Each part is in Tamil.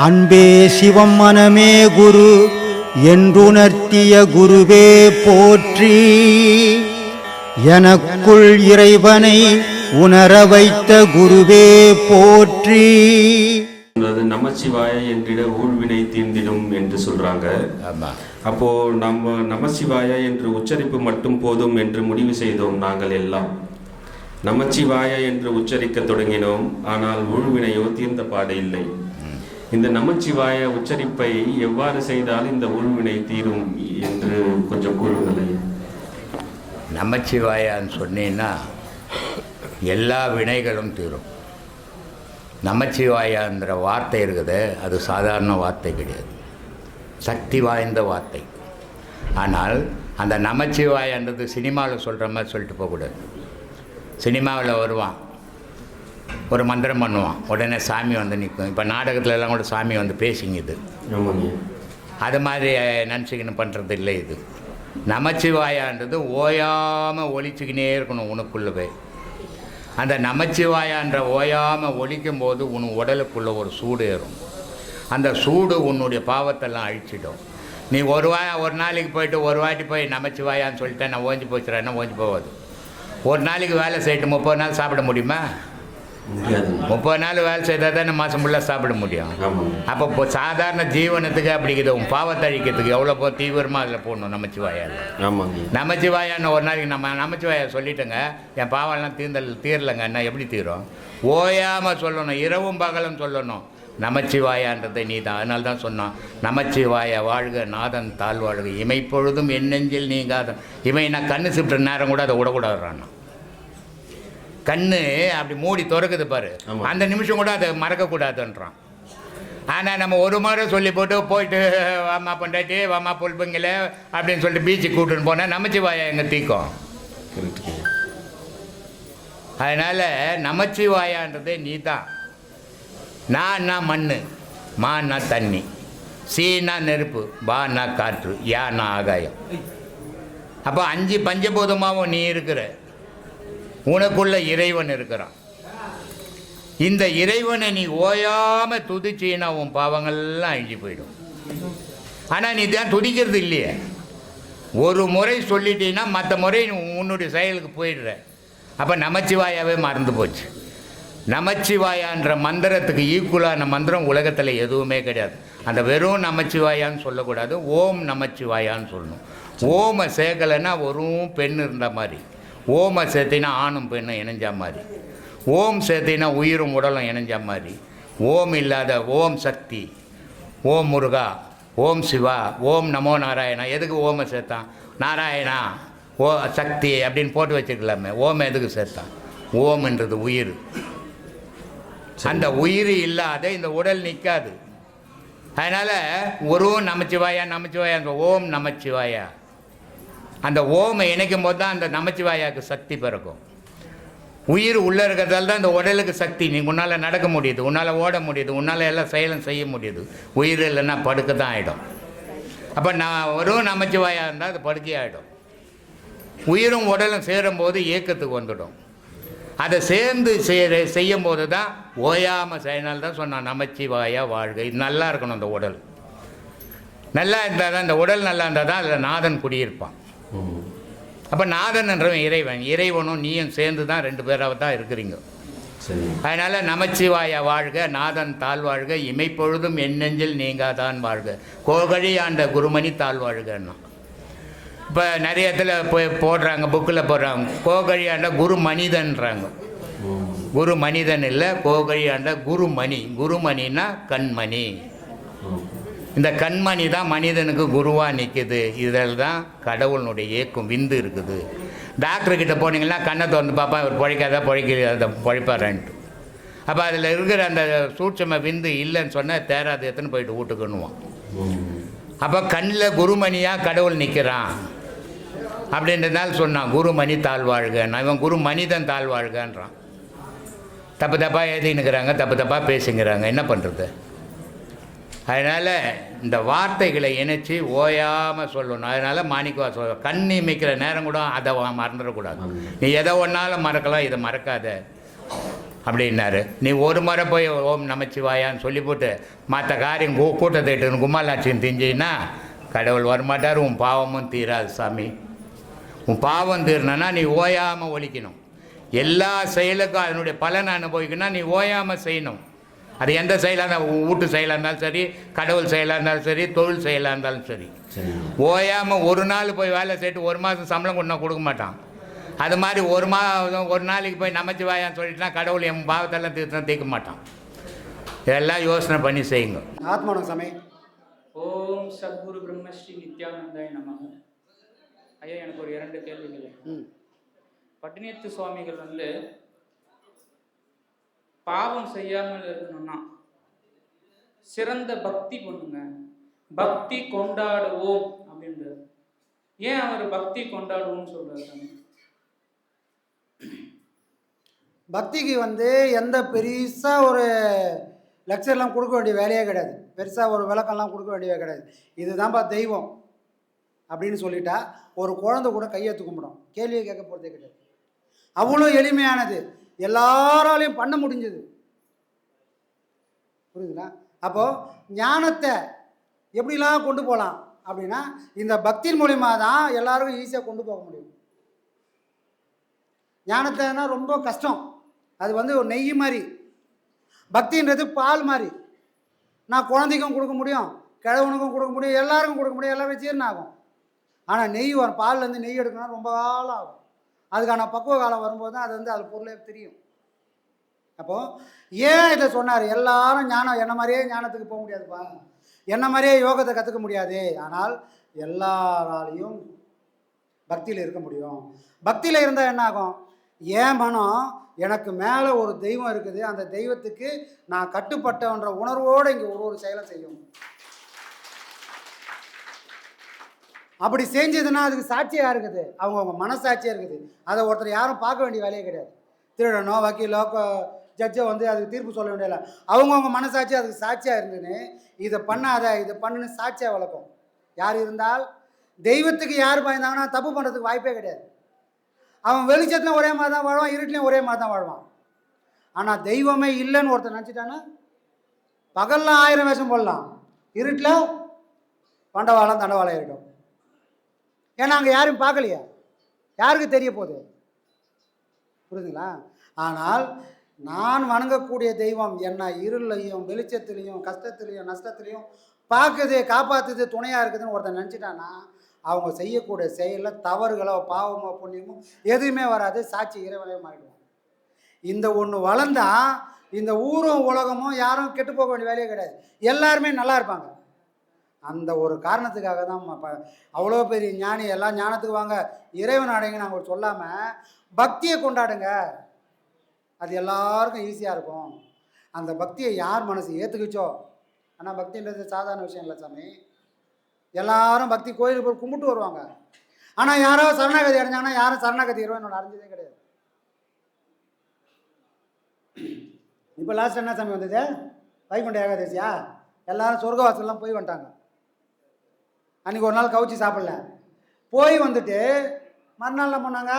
அன்பே சிவம் மனமே குரு என்றுணர்த்திய குருவே போற்றி. எனக்குள் இறைவனை உணர வைத்த குருவே போற்றி. நமசிவாய என்றிட ஊழ்வினை தீர்ந்திடும் என்று சொல்றாங்க. அப்போ நம்ம நமசிவாய என்று உச்சரிப்பு மட்டும் போதும் என்று முடிவு செய்தோம். நாங்கள் எல்லாம் நமச்சிவாய என்று உச்சரிக்க தொடங்கினோம். ஆனால் ஊழ்வினையோ தீர்ந்த பாடு இல்லை. இந்த நமச்சிவாய உச்சரிப்பை எவ்வாறு செய்தால் இந்த ஊழ்வினை தீரும் என்று கொஞ்சம் கூறுங்களேன். நமச்சிவாயான்னு சொன்னீங்கன்னா எல்லா வினைகளும் தீரும். நமச்சிவாயான்ற வார்த்தை இருக்குது, அது சாதாரண வார்த்தை கிடையாது, சக்தி வாய்ந்த வார்த்தை. ஆனால் அந்த நமச்சிவாயன்றது சினிமாவில் சொல்கிற மாதிரி சொல்லிட்டு போகக்கூடாது. சினிமாவில் வருவான், ஒரு மந்திரம் பண்ணுவான், உடனே சாமி வந்து நிற்கும். இப்போ நாடகத்துலலாம் கூட சாமி வந்து பேசிங்குது. அது மாதிரி நினச்சிக்கின்னு பண்ணுறது இல்லை. இது நமச்சிவாயான்றது ஓயாமல் ஒழிச்சிக்கினே இருக்கணும் உனக்குள்ளே போய். அந்த நமச்சிவாயான்ற ஓயாமல் ஒழிக்கும் போது உன் உடலுக்குள்ளே ஒரு சூடு ஏறும். அந்த சூடு உன்னுடைய பாவத்தெல்லாம் அழிச்சிடும். நீ ஒரு நாளைக்கு போயிட்டு ஒரு வாட்டி போய் நமச்சிவாயான்னு சொல்லிட்டேன் நான் ஓஞ்சி போச்சுறேன்னா ஓஞ்சி போகாது. ஒரு நாளைக்கு வேலை செய்யிட்டு 30 நாள் சாப்பிட முடியுமா? 30 நாள் வேலை செய்தால் தான் மாதம் ஃபுல்லாக சாப்பிட முடியும். அப்போ இப்போ சாதாரண ஜீவனத்துக்கு அப்படிக்குது. உன் பாவத்தை அழிக்கிறதுக்கு எவ்வளோ தீவிரமாக அதில் போடணும் நமச்சிவாயால். நமச்சிவாயான்னு ஒரு நாளைக்கு நம்ம நமச்சிவாயா சொல்லிட்டேங்க, என் பாவம்லாம் தீரலைங்க, என்ன எப்படி தீரும்? ஓயாமல் சொல்லணும், இரவும் பகலும் சொல்லணும் நமச்சிவாயான்றதை நீ தான். அதனால தான் சொன்னான், நமச்சிவாய வாழ்க நாதன் தாழ்வாழ்க இமைப்பொழுதும் என் நெஞ்சில் நீங்காத. இமை நான் கண்ணு சிப்பிட்ட நேரம் கூட அதை விடக்கூடாதுறான். கண்ணு அப்படி மூடி திறக்குது பாரு, அந்த நிமிஷம் கூட அதை மறக்கக்கூடாதுன்றான். ஆனால் நம்ம ஒரு முறை சொல்லி போயிட்டு வாமா பொண்டாட்டி வாமா பொல்புங்கள அப்படின்னு சொல்லிட்டு பீச்சுக்கு கூட்டுன்னு போனால் நமச்சிவாயா எங்கே தீக்கும். அதனால் நமச்சிவாயான்றதே நீ தான். நான்னா மண், மான்னா தண்ணி, சீனா நெருப்பு, பான்னா காற்று, யானா ஆகாயம். அப்போ 5 பஞ்சபூதமாகவும் நீ இருக்கிற. உனக்குள்ள இறைவன் இருக்கிறான். இந்த இறைவனை நீ ஓயாமல் துதிச்சின்னா உன் பாவங்கள்லாம் அழிஞ்சு போயிடும். ஆனால் நீ தான் துதிக்கிறது இல்லையே. ஒரு முறை சொல்லிட்டீங்கன்னா மற்ற முறை உன்னுடைய செயலுக்கு போயிடுற. அப்போ நமச்சிவாயாவே மறந்து போச்சு. நமச்சிவாயான்ற மந்திரத்துக்கு ஈக்குவலான மந்திரம் உலகத்தில் எதுவுமே கிடையாது. அந்த வெறும் நமச்சிவாயான்னு சொல்லக்கூடாது, ஓம் நமச்சிவாயான்னு சொல்லணும். ஓமை சேர்க்கலைன்னா வெறும் பெண் இருந்த மாதிரி, ஓமை சேர்த்தினா ஆணும் பெண்ணும் இணைஞ்ச மாதிரி, ஓம் சேர்த்தினா உயிரும் உடலும் இணைஞ்ச மாதிரி, ஓம் இல்லாத ஓம் சக்தி, ஓம் முருகா, ஓம் சிவா, ஓம் நமோ நாராயணா. எதுக்கு ஓமை சேர்த்தான்? நாராயணா ஓ சக்தி அப்படின்னு போட்டு வச்சுக்கலாமே. ஓம் எதுக்கு சேர்த்தான்? ஓம்ன்றது உயிர். அந்த உயிர் இல்லாத இந்த உடல் நிற்காது. அதனால் ஒரு நமச்சிவாயா நமச்சிவாயா, ஓம் நமச்சிவாயா. அந்த ஓமை இணைக்கும் போது தான் அந்த நமச்சிவாயாவுக்கு சக்தி பிறக்கும். உயிர் உள்ளே இருக்கிறதால தான் இந்த உடலுக்கு சக்தி. நீ உன்னால் நடக்க முடியுது, உன்னால் ஓட முடியுது, உன்னால் எல்லாம் செயலும் செய்ய முடியுது. உயிர் இல்லைன்னா படுக்க தான் ஆகிடும். அப்போ நான் ஒரு நமச்சிவாயா இருந்தால் அது படுக்கை ஆகிடும். உயிரும் உடலும் சேரும்போது இயக்கத்துக்கு வந்துடும். அதை சேர்ந்து செய்யும் போது தான் ஓயாமல் செய்யனால தான் சொன்னான் நமச்சிவாயா வாழ்க. இது நல்லா இருக்கணும். அந்த உடல் நல்லா இருந்தால் தான், இந்த உடல் நல்லா இருந்தால் தான் அதில் நாதன் குடியிருப்பான். அப்போ நாதன் என்றவன் இறைவன், இறைவனும் நீயும் சேர்ந்து தான் 2 பேராக தான் இருக்கிறீங்க. அதனால் நமச்சிவாயா வாழ்க நாதன் தாழ்வாழ்க இமைப்பொழுதும் என் நெஞ்சில் நீங்காதான் வாழ்க கோகழி ஆண்ட குருமணி தாழ்வாழ்கன்னா. இப்போ நிறைய இடத்துல போய் போடுறாங்க, புக்கில் போடுறாங்க, கோகழி ஆண்ட குரு மனிதன்றாங்க. குரு மனிதன் இல்லை, கோகழி ஆண்ட குருமணி. குருமணின்னா கண்மணி. இந்த கண்மணி தான் மனிதனுக்கு குருவாக நிற்குது. இதில் தான் கடவுளுடைய இயக்கம் விந்து இருக்குது. டாக்டர்கிட்ட போனீங்கன்னா கண்ணை திறந்து பாப்பா இவர் பிழைக்காத பிழைக்காத பிழைப்பாரான்ட்டு. அப்போ அதில் இருக்கிற அந்த சூட்சம விந்து இல்லைன்னு சொன்னால் தேராது எத்தனை போயிட்டு வீட்டுக்குன்னுவான். அப்போ கண்ணில் குருமணியாக கடவுள் நிற்கிறான் அப்படின்றதால் சொன்னான் குருமணி தாழ்வாழ்கன்னு. இவன் குரு மனிதன் தாழ்வாழ்கன்றான். தப்பு தப்பாக எழுதினுக்கிறாங்க, தப்பு தப்பாக பேசுங்கிறாங்க. என்ன பண்ணுறது? அதனால் இந்த வார்த்தைகளை இணைச்சி ஓயாமல் சொல்லணும். அதனால் மாணிக்கவா சொல்ல, கண் இமைக்கிற நேரம் கூட அதை மறந்துடக்கூடாது. நீ எதை ஒன்றாலும் மறக்கலாம், இதை மறக்காத. அப்படின்னாரு. நீ ஒரு முறை போய் ஓம் நமச்சிவாயான்னு சொல்லி போட்டு மற்ற காரியம் கூட்டத்தை இட்டு கும்மாலாட்சின்னு தெரிஞ்சின்னா கடவுள் வரமாட்டார், உன் பாவமும் தீராது சாமி. உன் பாவம் தீரணுன்னா நீ ஓயாமல் ஒழிக்கணும். எல்லா செயலுக்கும் அதனுடைய பலனை அனுபவிக்கணும்னா நீ ஓயாமல் செய்யணும். அது எந்த செயலாக இருந்தால், வீட்டு செயலாக இருந்தாலும் சரி, கடவுள் செயலாக இருந்தாலும் சரி, தொழில் செயலாக இருந்தாலும் சரி, ஓயாமல் ஒரு நாள் போய் வேலை செய்யிட்டு ஒரு மாதம் சம்பளம் கொடுக்க மாட்டான். அது மாதிரி ஒரு நாளைக்கு போய் நமச்சிவாயான்னு சொல்லிட்டுனா கடவுள் என் பாவத்தெல்லாம் தீர்க்க மாட்டான். இதெல்லாம் யோசனை பண்ணி செய்யுங்க. ஆத்மானம் சாமி. ஓம் சத்குரு பிரம்மஸ்ரீ நித்யானந்தாய நமக. ஐயா, எனக்கு ஒரு 2 கேள்விகள். பட்டினியத்து சுவாமிகள் பாவம் செய்யாமல் இருக்கணும்னா சிறந்த பக்தி பண்ணுங்க, பக்தி கொண்டாடுவோம் அப்படின்றார். ஏன் அவர் பக்தி கொண்டாடுவோம்னு சொல்றாரு? பக்திக்கு எந்த பெருசாக ஒரு லெக்சர்லாம் கொடுக்க வேண்டிய வேலையே கிடையாது, பெருசாக ஒரு விளக்கம்லாம் கொடுக்க வேண்டியவே கிடையாது. இதுதான்ப்பா தெய்வம் அப்படின்னு சொல்லிட்டா ஒரு குழந்தை கூட கையெழுத்து கும்பிடும், கேள்வியை கேட்க போகிறதே கிடையாது. அவ்வளோ எளிமையானது, எல்லாராலையும் பண்ண முடிஞ்சது. புரியுதுங்களா? அப்போது ஞானத்தை எப்படிலாம் கொண்டு போகலாம் அப்படின்னா இந்த பக்தியின் மூலிமா தான் எல்லாருக்கும் ஈஸியாக கொண்டு போக முடியும். ஞானத்தைனா ரொம்ப கஷ்டம். அது ஒரு நெய் மாதிரி, பக்தின்றது பால் மாதிரி. நான் குழந்தைக்கும் கொடுக்க முடியும், கிழவனுக்கும் கொடுக்க முடியும், எல்லாருக்கும் கொடுக்க முடியும், எல்லாமே ஜீரணம் ஆகும். ஆனால் நெய் வரும், பால்லேருந்து நெய் எடுக்கணும்னா ரொம்ப காலம் ஆகும். அதுக்கான பக்குவ காலம் வரும்போது தான் அது அது பொருளே தெரியும். அப்போது ஏன் இதை சொன்னார்? எல்லாரும் ஞானம் என்ன மாதிரியே ஞானத்துக்கு போக முடியாதுப்பா, என்ன மாதிரியே யோகத்தை கற்றுக்க முடியாது. ஆனால் எல்லாராலையும் பக்தியில் இருக்க முடியும். பக்தியில் இருந்தால் என்ன ஆகும்? ஏன் மனம் எனக்கு மேலே ஒரு தெய்வம் இருக்குது, அந்த தெய்வத்துக்கு நான் கட்டுப்பட்டன்ற உணர்வோடு இங்கே ஒரு செயலை செய்யும். அப்படி செஞ்சதுன்னா அதுக்கு சாட்சியாக இருக்குது, அவங்கவுங்க மனசாட்சியாக இருக்குது. அதை ஒருத்தர் யாரும் பார்க்க வேண்டிய வேலையே கிடையாது. திருடனோ வக்கீலோ ஜட்ஜோ அதுக்கு தீர்ப்பு சொல்ல வேண்டியதில்லை. அவங்கவுங்க மனசாட்சி அதுக்கு சாட்சியாக இருந்துன்னு இதை பண்ணாத இதை பண்ணுன்னு சாட்சியாக வளர்க்கும். யார் இருந்தால் தெய்வத்துக்கு யார் பயந்தாங்கன்னா தப்பு பண்ணுறதுக்கு வாய்ப்பே கிடையாது. அவன் வெளிச்சத்துலையும் ஒரே மாதிரி தான் வாழ்வான், இருட்டிலையும் ஒரே மாதிரி தான் வாழ்வான். ஆனால் தெய்வமே இல்லைன்னு ஒருத்தர் நினச்சிட்டான்னா பகலில் 1000 வேஷம் போடலாம், இருட்டில் பண்டவாளம் தண்டவாளம் இருக்கும். ஏன்னா அங்கே யாரும் பார்க்கலையா, யாருக்கு தெரிய போகுது? புரியுதுங்களா? ஆனால் நான் வணங்கக்கூடிய தெய்வம் என்ன இருளையும் வெளிச்சத்துலேயும் கஷ்டத்துலேயும் நஷ்டத்துலேயும் பார்க்குது, காப்பாற்றுது, துணையாக இருக்குதுன்னு ஒருத்தர் நினச்சிட்டான்னா அவங்க செய்யக்கூடிய செயலில் தவறுகளோ பாவமோ புண்ணியமோ எதுவுமே வராது, சாட்சி இறைவனே மாறிடுவோம். இந்த ஒன்று வளர்ந்தால் இந்த ஊரும் உலகமும் யாரும் கெட்டு போக வேண்டிய வேலையே கிடையாது, எல்லாருமே நல்லா இருப்பாங்க. அந்த ஒரு காரணத்துக்காக தான் அவ்வளோ பெரிய ஞானி எல்லாம் ஞானத்துக்கு வாங்க இறைவன் அடைங்க நாங்கள் சொல்லாமல் பக்தியை கொண்டாடுங்க, அது எல்லாருக்கும் ஈஸியாக இருக்கும். அந்த பக்தியை யார் மனசு ஏற்றுக்குச்சோ, ஆனால் பக்தின்றது சாதாரண விஷயம் இல்லை சாமி. எல்லாரும் பக்தி கோயிலுக்கு போய் கும்பிட்டு வருவாங்க. ஆனால் யாரோ சரணாகதி அடைஞ்சாங்கன்னா யாரும் சரணாகதி இறைவன் அடைஞ்சதே கிடையாது. இப்போ லாஸ்ட் என்ன சாமி வந்தது? வைகுண்ட ஏகாதசியா? எல்லாரும் சொர்க்கவாசல்லாம் போய் வந்துட்டாங்க. அன்றைக்கி ஒரு நாள் கவுச்சி சாப்பிடல, போய் வந்துட்டு மறுநாள் என்ன பண்ணாங்க?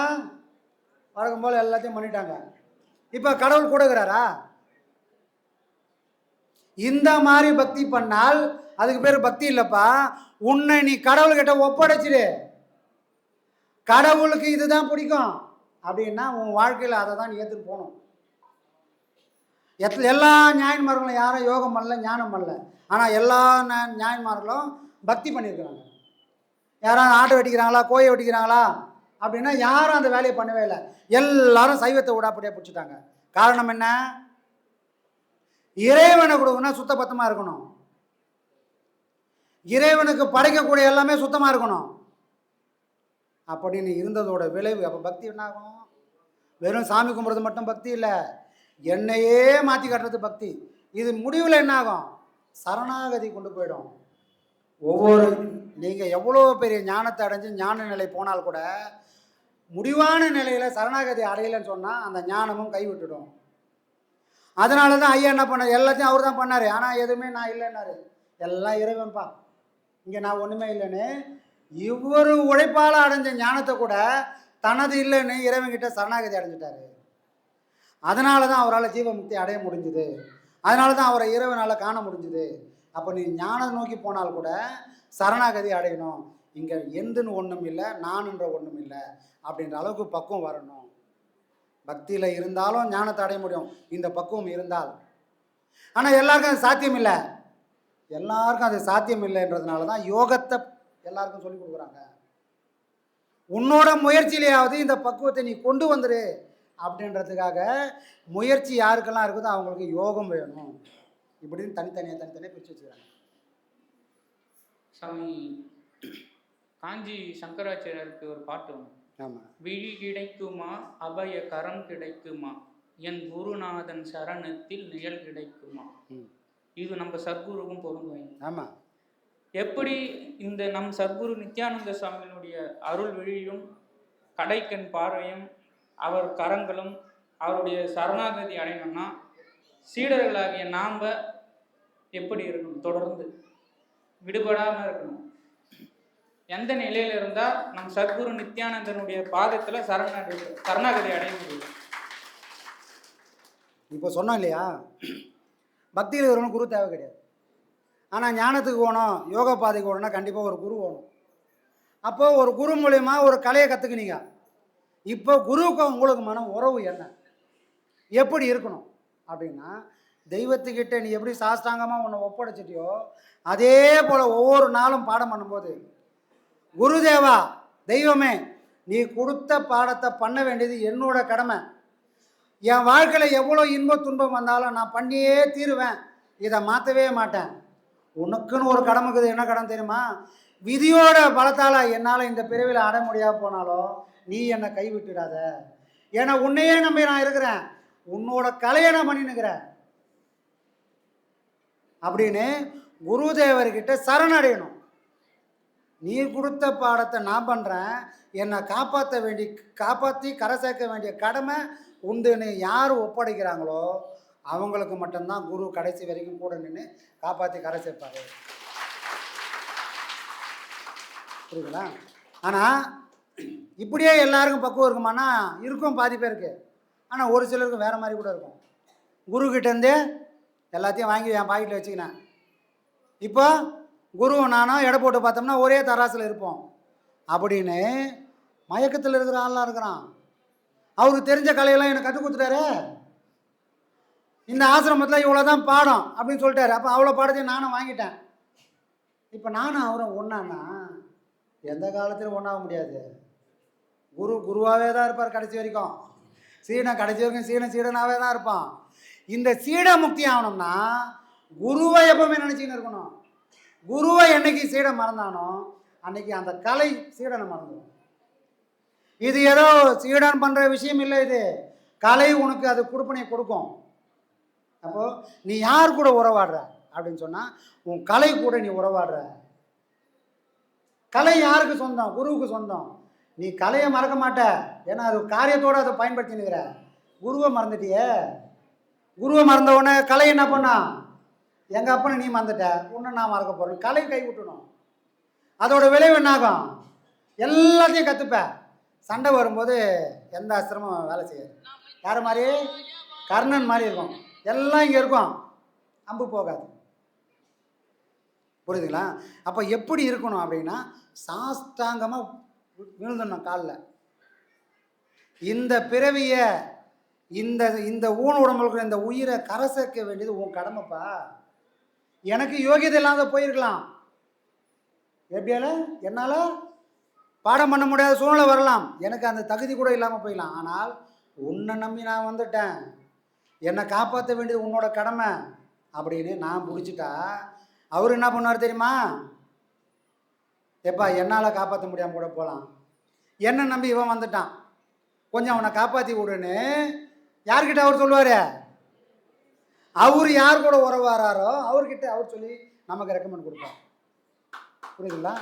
வழக்கம் போல் எல்லாத்தையும் பண்ணிட்டாங்க. இப்போ கடவுள் கூட இருக்கிறாரா? இந்த மாதிரி பக்தி பண்ணால் அதுக்கு பேர் பக்தி இல்லைப்பா. உன்னை நீ கடவுள்கிட்ட ஒப்படைச்சிடு, கடவுளுக்கு இதுதான் பிடிக்கும் அப்படின்னா உன் வாழ்க்கையில் அதை தான் நீ ஏற்றுட்டு போகணும். எல்லா ஞாயின்மார்களும் யாரும் யோகம் பண்ணல, ஞானம் பண்ணல. ஆனால் எல்லா ஞாயின்மார்களும் பக்தி பண்ணியிருக்கிறாங்க. யாரும் ஆட்டை வெட்டிக்கிறாங்களா, கோயை வெட்டிக்கிறாங்களா அப்படின்னா யாரும் அந்த வேலையை பண்ணவே இல்லை. எல்லாரும் சைவத்தை விடாப்படியாக பிடிச்சிட்டாங்க. காரணம் என்ன? இறைவனை கொடுக்கணும்னா சுத்த பத்தமாக இருக்கணும், இறைவனுக்கு படைக்கக்கூடிய எல்லாமே சுத்தமாக இருக்கணும் அப்படின்னு இருந்ததோட விளைவு. அப்போ பக்தி என்ன ஆகும்? வெறும் சாமி கும்பிட்றது மட்டும் பக்தி இல்லை, என்னையே மாற்றி காட்டுறது பக்தி. இது முடிவில் என்ன ஆகும்? சரணாகதி கொண்டு போயிடும். ஒவ்வொரு நீங்கள் எவ்வளோ பெரிய ஞானத்தை அடைஞ்சு ஞான நிலை போனால் கூட முடிவான நிலையில் சரணாகதி அடையலைன்னு சொன்னால் அந்த ஞானமும் கைவிட்டுடும். அதனால தான் ஐயா என்ன பண்ணார்? எல்லாத்தையும் அவர் தான் பண்ணார். ஆனால் எதுவுமே நான் இல்லைன்னாரு. எல்லாம் இறைவன்பா, இங்கே நான் ஒன்றுமே இல்லைன்னு இவ்வொரு உழைப்பால் அடைஞ்ச ஞானத்தை கூட தனது இல்லைன்னு இறைவன்கிட்ட சரணாகதி அடைஞ்சிட்டாரு. அதனால தான் அவரால் ஜீவமுக்தி அடைய முடிஞ்சுது. அதனால தான் அவரை இறைவனால் காண முடிஞ்சுது. அப்போ நீ ஞானம் நோக்கி போனால் கூட சரணாகதி அடையணும். இங்கே எந்துன்னு ஒன்றும் இல்லை, நானுன்ற ஒன்றும் இல்லை அப்படின்ற அளவுக்கு பக்குவம் வரணும். பக்தியில் இருந்தாலும் ஞானத்தை அடைய முடியும் இந்த பக்குவம் இருந்தால். ஆனால் எல்லாருக்கும் அது சாத்தியம் இல்லை. எல்லாருக்கும் அது சாத்தியம் இல்லைன்றதுனால தான் யோகத்தை எல்லாருக்கும் சொல்லி கொடுக்குறாங்க. உன்னோட முயற்சியிலேயாவது இந்த பக்குவத்தை நீ கொண்டு வந்துரு அப்படின்றதுக்காக முயற்சி யாருக்கெல்லாம் இருக்குதோ அவங்களுக்கு யோகம் வேணும். இப்படின்னு தனித்தனியாக பிரித்து வச்சுக்கிறாங்க. சாமி காஞ்சி சங்கராச்சாரியருக்கு ஒரு பாட்டு ஒன்று. ஆமாம். விழி கிடைக்குமா அபய கரம் கிடைக்குமா என் குருநாதன் சரணத்தில் நிழல் கிடைக்குமா. இது நம்ம சத்குருவும் பொருந்தும். ஆமாம். எப்படி இந்த நம் சத்குரு நித்யானந்த சுவாமியினுடைய அருள் விழியும் கடைக்கண் பார்வையும் அவர் கரங்களும் அவருடைய சரணாகதி அடையணும்னா சீடர்களாகிய நாம் எப்படி இருக்கணும்? தொடர்ந்து விடுபடாமல் இருக்கணும். எந்த நிலையில் இருந்தால் நம் சத்குரு நித்யானந்தனுடைய பாதத்தில் சரணாகதி அடைய முடியும்? இப்போ சொன்னோம் இல்லையா, பக்தியில் இருக்கிறவங்க குரு தேவை கிடையாது. ஆனால் ஞானத்துக்கு போகணும், யோகா பாதைக்கு போகணும்னா கண்டிப்பாக ஒரு குரு வேணும். அப்போது ஒரு குரு மூலயமா ஒரு கலையை கற்றுக்குனீங்க. இப்போ குருவுக்கு உங்களுக்கு மன உறவு என்ன, எப்படி இருக்கணும் அப்படின்னா, தெய்வத்துக்கிட்ட நீ எப்படி சாஸ்தாங்கமாக உன்னை ஒப்படைச்சிட்டியோ அதே போல் ஒவ்வொரு நாளும் பாடம் பண்ணும்போது, குருதேவா தெய்வமே நீ கொடுத்த பாடத்தை பண்ண வேண்டியது என்னோட கடமை. என் வாழ்க்கையில் எவ்வளோ இன்ப துன்பம் வந்தாலும் நான் பண்ணியே தீருவேன், இதை மாற்றவே மாட்டேன். உனக்குன்னு ஒரு கடமை இருக்குது. என்ன கடன் தெரியுமா? விதியோட பலத்தால் என்னால் இந்த பிரிவில் அடைய முடியாது போனாலும் நீ என்னை கைவிட்டுடாத. ஏன்னா உன்னையே நம்பி நான் இருக்கிறேன், உன்னோட கலையை நான் பண்ணினுக்கிறேன் அப்படின்னு குருதேவர்கிட்ட சரணடையணும். நீ கொடுத்த பாடத்தை நான் பண்ணுறேன், என்னை காப்பாற்றி கரை சேர்க்க வேண்டிய கடமை உண்டுன்னு யார் ஒப்படைக்கிறாங்களோ அவங்களுக்கு மட்டும்தான் குரு கடைசி வரைக்கும் கூட நின்று காப்பாற்றி கரை சேர்ப்பார். புரியுதுங்களா? ஆனால் இப்படியே எல்லாருக்கும் பக்குவம் இருக்குமானா இருக்கும், பாதி பேருக்கு. ஆனால் ஒரு சிலருக்கு வேறு மாதிரி கூட இருக்கும். குருக்கிட்டேருந்தே எல்லாத்தையும் வாங்கி என் பாக்கெட்டில் வச்சுக்கினேன். இப்போ குருவும் நானும் எடை போட்டு பார்த்தோம்னா ஒரே தராசில் இருப்போம் அப்படின்னு மயக்கத்தில் இருக்கிற ஆள்லாம் இருக்கிறான். அவருக்கு தெரிஞ்ச கலையெல்லாம் எனக்கு கற்றுக் கொடுத்துட்டாரு. இந்த ஆசிரமத்தில் இவ்வளோ தான் பாடம் அப்படின்னு சொல்லிட்டாரு. அப்போ அவ்வளோ பாடத்தையும் நானும் வாங்கிட்டேன். இப்போ நானும் அவரும் ஒன்றானா எந்த காலத்திலும் ஒன்றாக முடியாது. குருவாகவே தான் இருப்பார் கடைசி வரைக்கும். சீடன் கடைசி வரைக்கும் சீடனாகவே தான் இருப்பான். இந்த சீட முக்தி ஆகணும்னா குருவை எப்பவுமே நினச்சிக்கின்னு இருக்கணும். குருவை என்னைக்கு சீடன் மறந்தானோ அன்னைக்கு அந்த கலை சீடனை மறந்துடும். இது ஏதோ சீடன் பண்ணுற விஷயம் இல்லை, இது கலை உனக்கு அது கொடுப்பனை கொடுக்கும். அப்போது நீ யார் கூட உறவாடுற அப்படின்னு சொன்னால் உன் கலை கூட நீ உறவாடுற. கலை யாருக்கு சொந்தம்? குருவுக்கு சொந்தம். நீ கலையை மறக்க மாட்ட, ஏன்னா அது காரியத்தோடு அதை பயன்படுத்தினுக்கிற. குருவை மறந்துட்டியே. குருவை மறந்த உடனே கலை என்ன பண்ணா? எங்கள் அப்பனை நீ மறந்துட்ட, உன்னை நான் மறக்க போகிறேன். கலை கை விட்டுணும். அதோட விளைவு என்னாகும்? எல்லாத்தையும் கற்றுப்ப. சண்டை வரும்போது எந்த அஸ்திரமும் வேலை செய்யாது. யார் மாதிரி? கர்ணன் மாதிரி இருக்கும். எல்லாம் இங்கே இருக்கும், அம்பு போகாது. புரியுதுங்களா? அப்போ எப்படி இருக்கணும் அப்படின்னா சாஸ்தாங்கமாக விழுந்துடணும் காலில். இந்த பிறவியை இந்த இந்த ஊன் உடம்புக்கு இந்த உயிரை கரை சேர்க்க வேண்டியது உன் கடமைப்பா. எனக்கு யோகியதை இல்லாத போயிருக்கலாம், எப்படியால என்னால் பாடம் பண்ண முடியாத சூழ்நிலை வரலாம், எனக்கு அந்த தகுதி கூட இல்லாமல் போயிடலாம். ஆனால் உன்னை நம்பி நான் வந்துட்டேன், என்னை காப்பாற்ற வேண்டியது உன்னோட கடமை அப்படின்னு நான் பிடிச்சிட்டா அவர் என்ன பண்ணுவார் தெரியுமா? எப்பா என்னால் காப்பாற்ற முடியாமல் கூட போகலாம், என்னை நம்பி இவன் வந்துட்டான், கொஞ்சம் அவனை காப்பாற்றி விடுன்னு யார்கிட்ட அவர் சொல்லுவார்? அவர் யார் கூட உறவாராரோ அவர்கிட்ட அவர் சொல்லி நமக்கு ரெக்கமெண்ட் கொடுப்பார். புரியுதுங்களா?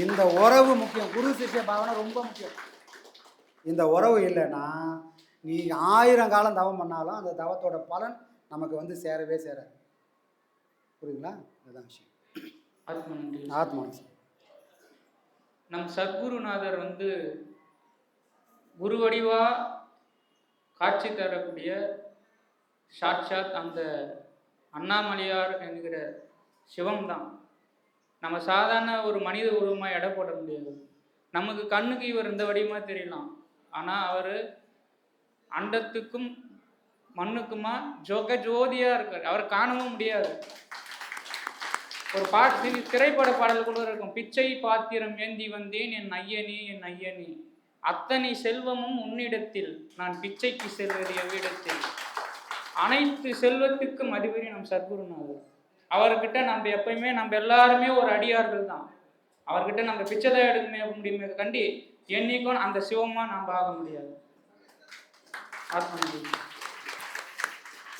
இந்த உறவு முக்கியம். குரு சிஷ்ய பாவனை ரொம்ப முக்கியம். இந்த உறவு இல்லைன்னா நீ 1000 காலம் தவம் பண்ணாலும் அந்த தவத்தோட பலன் நமக்கு வந்து சேரவே சேராது. புரியுதுங்களா? அதுதான் விஷயம். ஆத்மா நம் சத்குருநாதர் குரு வடிவா காட்சி தரக்கூடிய சாட்சாத் அந்த அண்ணாமலையார் என்கிற சிவம்தான். நம்ம சாதாரண ஒரு மனித உருவமாக எடை போட முடியாது. நமக்கு கண்ணுக்கு இவர் இந்த வடிவமாக தெரியலாம், ஆனால் அவர் அண்டத்துக்கும் மண்ணுக்குமா ஜோதியாக இருக்கார். அவர் காணவும் முடியாது. ஒரு பாட்டு திரைப்பட பாடல் கூட இருக்கும், பிச்சை பாத்திரம் ஏந்தி வந்தேன் என் ஐயனே என் ஐயனே, அத்தனை செல்வமும் உன்னிடத்தில், நான் பிச்சைக்கு செல்வது எவ்விடத்தில். அனைத்து செல்வத்துக்கும் அதிபதி நம் சத்குருநாதர். அவர்கிட்ட நம்ம எப்பயுமே நம்ம எல்லாருமே ஒரு அடியார்கள் தான். அவர்கிட்ட நம்ம பிச்சை தான் எடுக்க முடியுமே கண்டி என்னைக்கும் அந்த சிவமா நாம் ஆக முடியாது.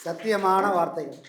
சத்தியமான வார்த்தைகள்.